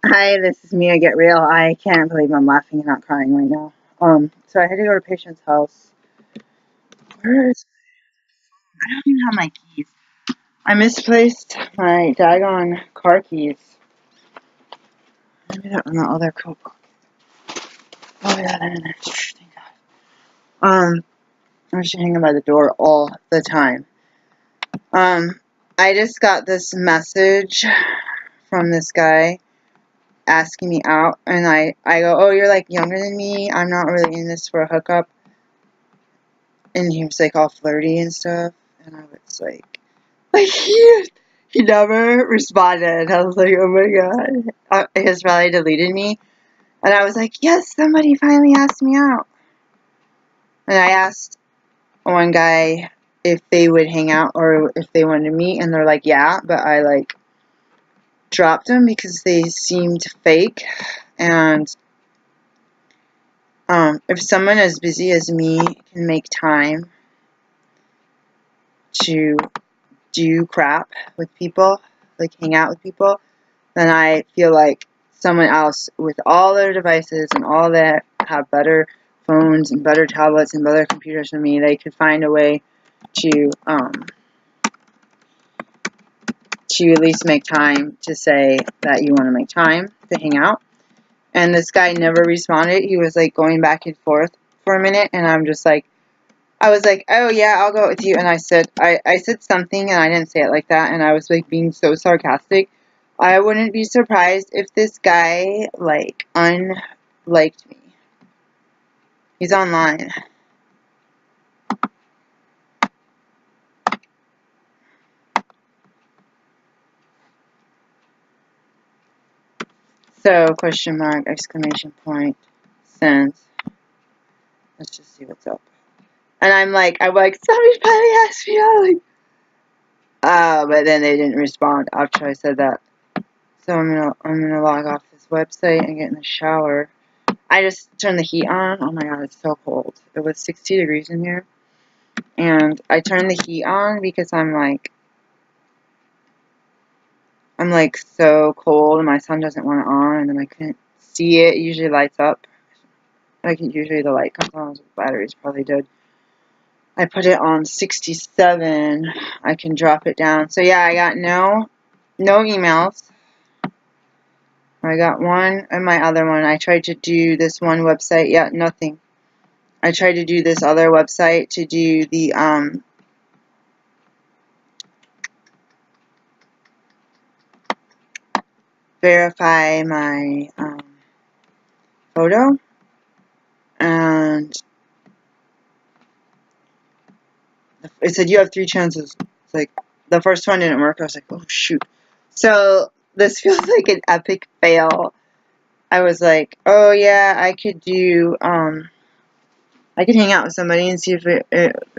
Hi, this is Mia Get Real. I can't believe I'm laughing and not crying right now. So I had to go to a patient's house. Where is I don't even have my keys. I misplaced my daggone car keys. Maybe that one. Oh, they're cool. Oh yeah, they're in there. Thank God. I'm just hanging by the door all the time. I just got this message from this guy asking me out, and I go, oh, you're like younger than me. I'm not really in this for a hookup. And he was like all flirty and stuff, and I was like he never responded. I was like, oh my god, he's probably deleted me. And I was like, yes, somebody finally asked me out. And I asked one guy if they would hang out or if they wanted to meet, and they're like, yeah, but I like dropped them because they seemed fake. And if someone as busy as me can make time to do crap with people, like hang out with people, then I feel like someone else with all their devices and all that have better phones and better tablets and better computers than me, they could find a way to at least make time to say that you want to make time to hang out. And this guy never responded. He was like going back and forth for a minute, and I was like, oh yeah, I'll go with you. And I said something, and I didn't say it like that, and I was like being so sarcastic. I wouldn't be surprised if this guy like unliked me. He's online. So question mark, exclamation point, sends. Let's just see what's up. And I'm like, somebody finally asked me out. Like, but then they didn't respond after I said that. So I'm gonna log off this website and get in the shower. I just turned the heat on. Oh my god, it's so cold. It was 60 degrees in here. And I turned the heat on because I'm like so cold and my son doesn't want it on, and then I couldn't see it. It usually lights up. Like usually the light comes on, so the battery's probably dead. I put it on 67. I can drop it down. So yeah, I got no emails. I got one, and my other one, I tried to do this one website. Yeah, nothing. I tried to do this other website to do the verify my photo, and it said you have 3 chances. It's like the first one didn't work. I was like, oh shoot. So this feels like an epic fail. I was like, oh yeah, I could hang out with somebody and see if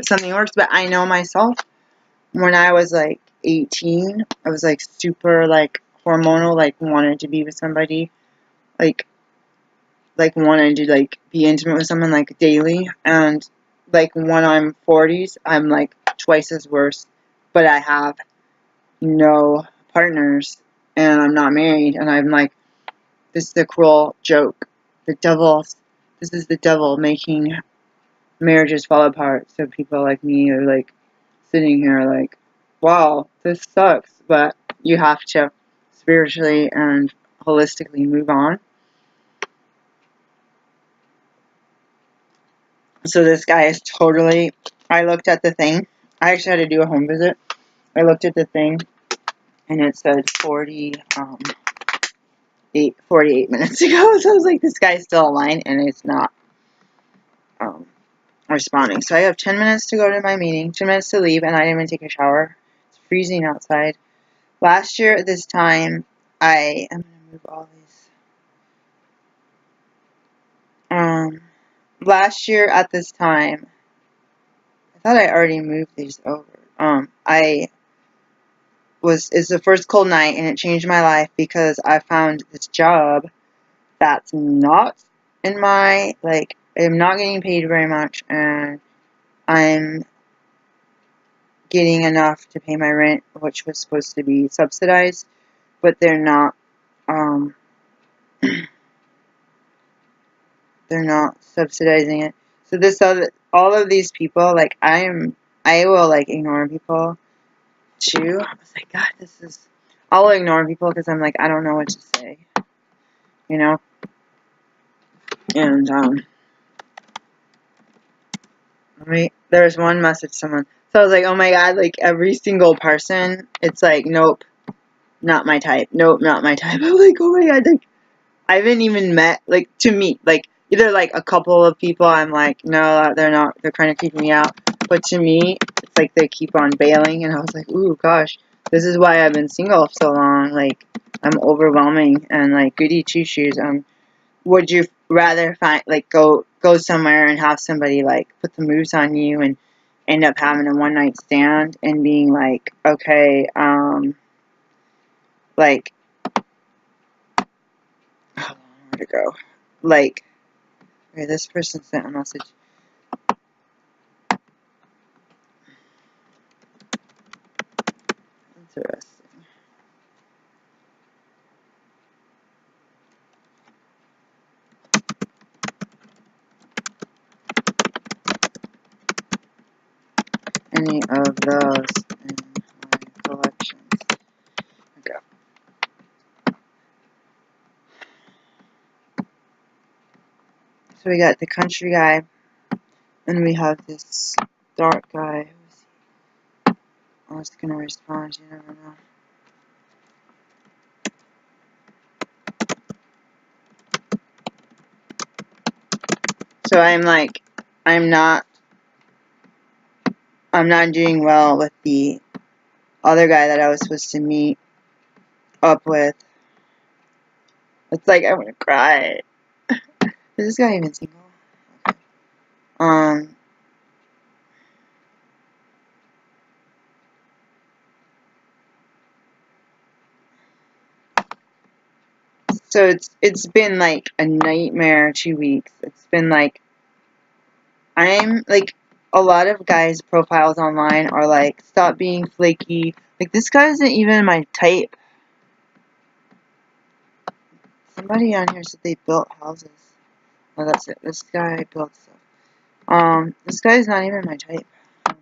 something works. But I know myself. When I was like 18, I was like super like hormonal, like wanted to be with somebody, like wanted to like be intimate with someone like daily. And like when I'm 40s, I'm like twice as worse, but I have no partners and I'm not married, and I'm like, this is a cruel joke. This is the devil making marriages fall apart. So people like me are like sitting here like, wow, this sucks, but you have to spiritually and holistically move on. So this guy is totally, I looked at the thing. I actually had to do a home visit. I looked at the thing, and it said 48 minutes ago. So I was like, this guy's still online, and it's not responding. So I have 10 minutes to go to my meeting, 10 minutes to leave, and I didn't even take a shower. It's freezing outside. Last year at this time, I am going to move all these. Last year at this time, I thought I already moved these over. It's the first cold night, and it changed my life because I found this job that's not in my, like, I'm not getting paid very much, and I'm getting enough to pay my rent, which was supposed to be subsidized, but they're not, they're not subsidizing it. So this other, all of these people, like I will like ignore people too. I was like, God, this is. I'll ignore people because I'm like, I don't know what to say, you know. And there's one message someone. So I was like, oh my God, like every single person, it's like, nope, not my type. Nope, not my type. I'm like, oh my God, like I haven't even met, like, to meet, like, either, like, a couple of people I'm like, no, they're not, they're kind of creeping me out, but to me, it's like they keep on bailing, and I was like, ooh, gosh, this is why I've been single so long, like, I'm overwhelming, and, like, goody two-shoes, would you rather find, like, go somewhere and have somebody, like, put the moves on you, and end up having a one-night stand, and being like, okay, like, hold on, where to go, like, okay, this person sent a message. Interesting. Any of those in my collections. Okay. So we got the country guy, and we have this dark guy. I'm just gonna respond. You never know. So I'm like, I'm not doing well with the other guy that I was supposed to meet up with. It's like I want to cry. Is this guy even single? Okay. So it's been like a nightmare 2 weeks. It's been like I'm like a lot of guys' profiles online are like, stop being flaky. Like this guy isn't even my type. Somebody on here said they built houses. Oh, that's it. This guy built stuff. This guy's not even my type. I'm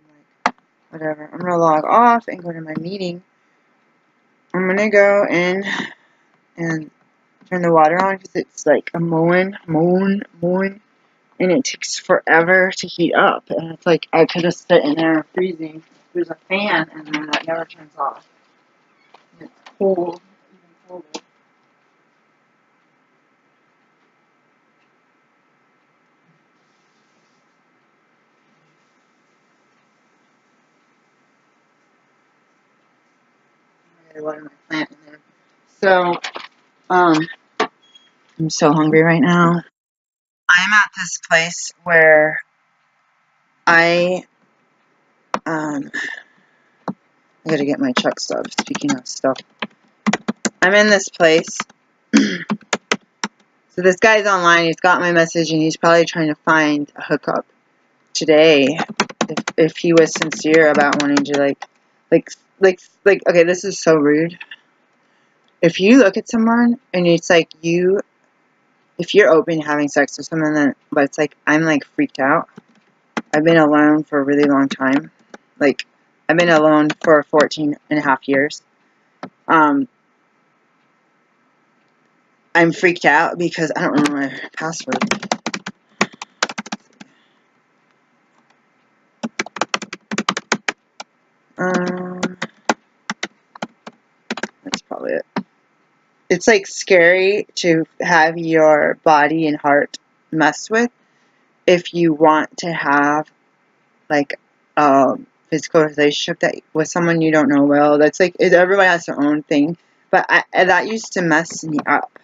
like, whatever. I'm gonna log off and go to my meeting. I'm gonna go in and turn the water on because it's like a mowing, and it takes forever to heat up. And it's like I could just sit in there freezing. There's a fan in there that never turns off. And it's cold, even colder. I gotta water my plant in there. So, I'm so hungry right now. I'm at this place where I I gotta get my truck stuff. Speaking of stuff, I'm in this place. So this guy's online. He's got my message, and he's probably trying to find a hookup today. If he was sincere about wanting to like. Okay, this is so rude. If you look at someone and it's like if you're open to having sex with someone, then but it's like I'm like freaked out. I've been alone for a really long time. Like I've been alone for 14 and a half years. I'm freaked out because I don't remember my password. That's probably it. It's like scary to have your body and heart messed with if you want to have like a physical relationship that with someone you don't know well. That's like everybody has their own thing, but that used to mess me up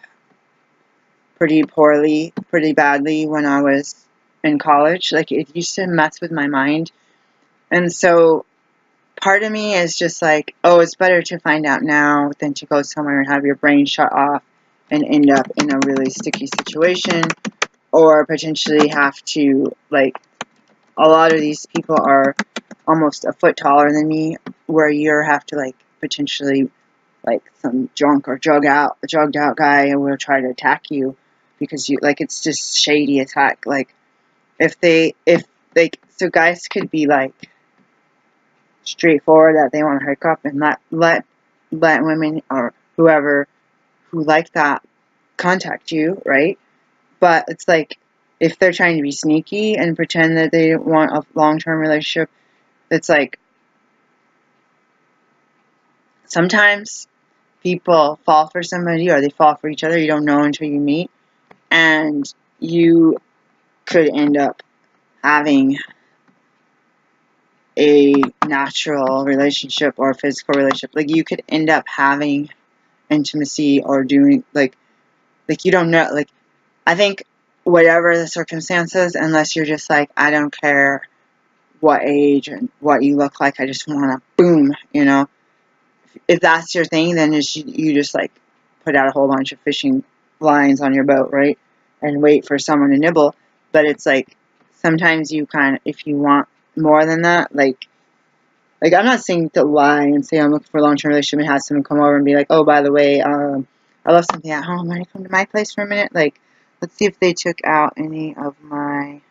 pretty poorly, pretty badly when I was in college. Like it used to mess with my mind, and so part of me is just like, oh, it's better to find out now than to go somewhere and have your brain shut off and end up in a really sticky situation, or potentially have to, like, a lot of these people are almost a foot taller than me, where you have to, like, potentially, like, some drunk or drugged out guy will try to attack you because you, like, it's just shady as heck. Like, so guys could be, like, straightforward that they want to hook up and let women or whoever who like that contact you, right? But it's like, if they're trying to be sneaky and pretend that they want a long-term relationship, it's like, sometimes people fall for somebody or they fall for each other. You don't know until you meet, and you could end up having a natural relationship or a physical relationship. Like, you could end up having intimacy or doing, like you don't know. Like, I think whatever the circumstances, unless you're just like, I don't care what age and what you look like, I just want to boom, you know. If that's your thing, then you just, like, put out a whole bunch of fishing lines on your boat, right? And wait for someone to nibble. But it's like, sometimes you kind of, if you want more than that, like I'm not saying to lie and say I'm looking for a long-term relationship and have someone come over and be like, oh, by the way, I left something at home. Want to come to my place for a minute? Like, let's see if they took out any of my...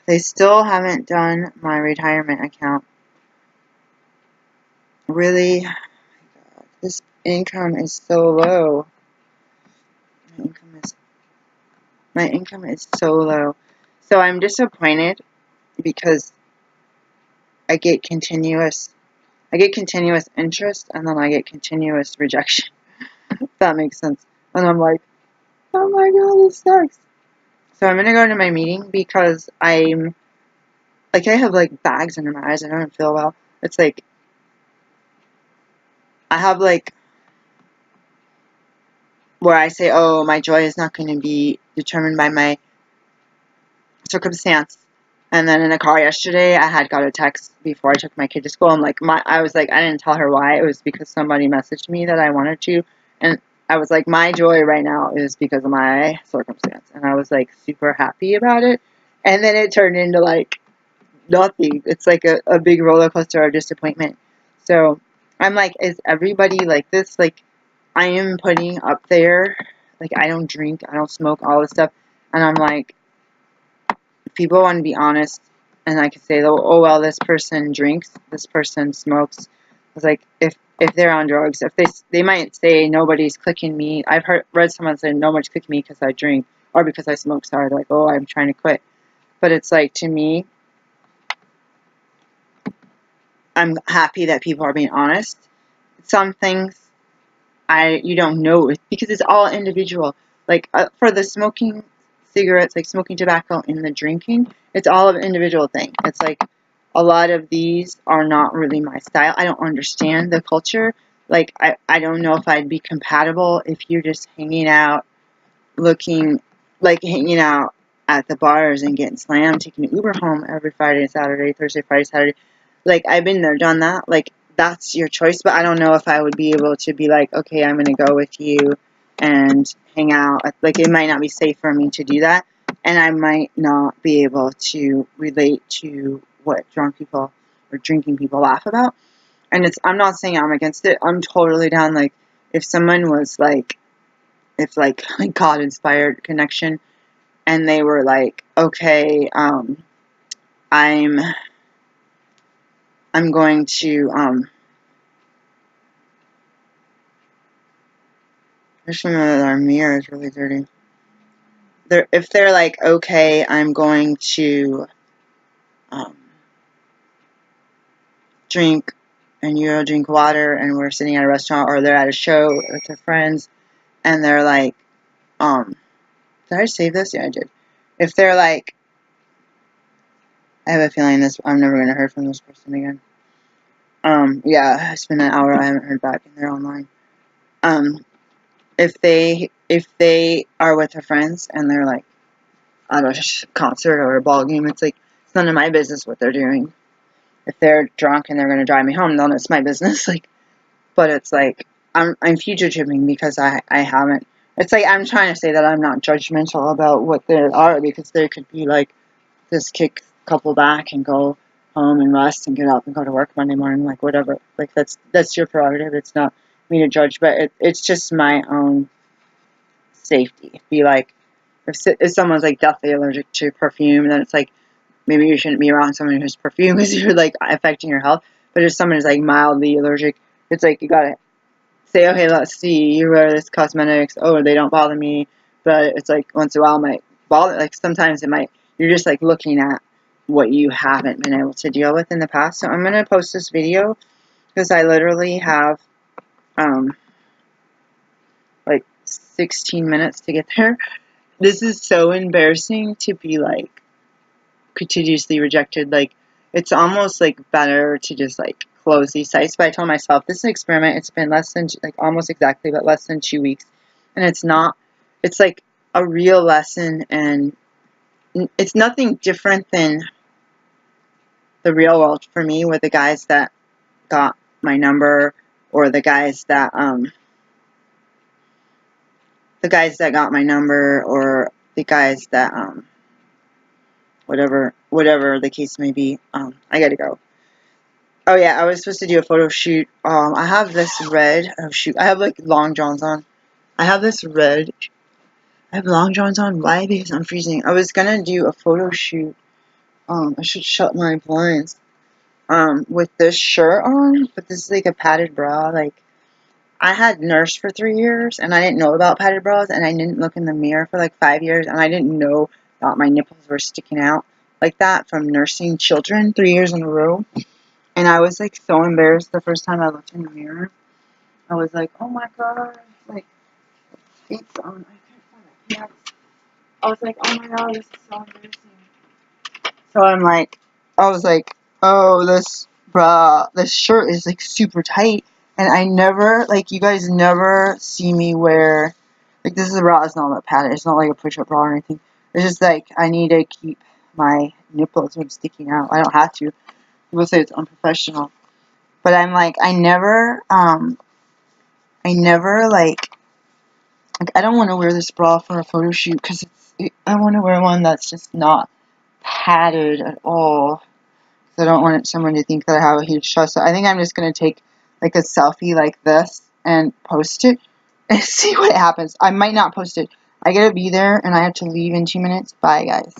They still haven't done my retirement account. Really? This income is so low. My income is so low. So I'm disappointed because I get continuous interest, and then I get continuous rejection. If that makes sense. And I'm like, oh my god, this sucks. So I'm gonna go to my meeting because I'm, like, I have, like, bags under my eyes. I don't feel well. It's like, I have, like, where I say, oh, my joy is not going to be determined by my circumstance. And then in the car yesterday, I had got a text before I took my kid to school. And, like, I was like, I didn't tell her why. It was because somebody messaged me that I wanted to. And I was like, my joy right now is because of my circumstance. And I was, like, super happy about it. And then it turned into, like, nothing. It's like a big roller coaster of disappointment. So I'm like, is everybody like this? Like, I am putting up there, like, I don't drink, I don't smoke, all this stuff. And I'm like, if people want to be honest, and I could say, oh, well, this person drinks, this person smokes. I was like, if they're on drugs, if they might say nobody's clicking me. I've read someone say nobody's clicking me because I drink or because I smoke. Sorry, like, oh, I'm trying to quit. But it's like, to me, I'm happy that people are being honest. Some things you don't know because it's all individual. Like, for the smoking cigarettes, like smoking tobacco, and the drinking, it's all an individual thing. It's like, a lot of these are not really my style. I don't understand the culture. Like, I don't know if I'd be compatible if you're just hanging out, hanging out at the bars and getting slammed, taking an Uber home every Friday and Saturday, Thursday, Friday, Saturday. Like, I've been there, done that. Like, that's your choice, but I don't know if I would be able to be like, okay, I'm going to go with you and hang out. Like, it might not be safe for me to do that, and I might not be able to relate to what drunk people or drinking people laugh about. And I'm not saying I'm against it. I'm totally down. Like, if someone was like, if like God-inspired connection, and they were like, okay, I'm going to, just remember that our mirror is really dirty. If they're like, okay, I'm going to, drink, and you drink water, and we're sitting at a restaurant, or they're at a show with their friends, and they're like, did I save this? Yeah, I did. If they're like, I have a feeling I'm never going to hear from this person again. Yeah, it's been an hour, I haven't heard back, and they're online. If they are with their friends, and they're like at a concert or a ball game, it's like, it's none of my business what they're doing. If they're drunk and they're going to drive me home, then it's my business. Like, but it's like, I'm future tripping because I haven't. It's like, I'm trying to say that I'm not judgmental about what they are, because they could be like, just kick a couple back and go home and rest and get up and go to work Monday morning, like, whatever. Like, that's your prerogative. It's not me to judge, but it's just my own safety. Be like, if someone's like deathly allergic to perfume, then it's like, maybe you shouldn't be around someone who's perfume because you're like affecting your health. But if someone is like mildly allergic, it's like you gotta say, okay, let's see, you wear this cosmetics, oh, they don't bother me, but it's like once in a while it might bother, like sometimes it might, you're just like looking at what you haven't been able to deal with in the past. So I'm gonna post this video because I literally have like 16 minutes to get there. This is so embarrassing to be like continuously rejected. Like, it's almost like better to just like close these sites. But I told myself this is an experiment. It's been less than, like, almost exactly, but less than 2 weeks, and it's not, it's like a real lesson, and it's nothing different than the real world for me with the guys that got my number, or the guys that got my number, or the guys that whatever the case may be. I gotta go. Oh yeah, I was supposed to do a photo shoot. I have this red. Oh shoot, I have like long johns on. I have this red. I have long johns on. Why? Because I'm freezing. I was gonna do a photo shoot. I should shut my blinds. With this shirt on, but this is like a padded bra. Like, I had nursed for 3 years, and I didn't know about padded bras, and I didn't look in the mirror for like 5 years, and I didn't know that my nipples were sticking out like that from nursing children 3 years in a row. And I was like so embarrassed the first time I looked in the mirror. I was like, oh my god, like, it's on. I can't find my pants. I was like, oh my god, this is so embarrassing. So I was like, oh, this shirt is like super tight. And I never, like, you guys never see me wear, like, this is a bra, it's not a padded, it's not like a push-up bra or anything. It's just like, I need to keep my nipples from sticking out. I don't have to. People say it's unprofessional. But I'm like, I never, like, I don't want to wear this bra for a photo shoot because I want to wear one that's just not padded at all. So I don't want someone to think that I have a huge chest. So I think I'm just going to take like a selfie like this and post it and see what happens. I might not post it. I gotta be there and I have to leave in 2 minutes. Bye, guys.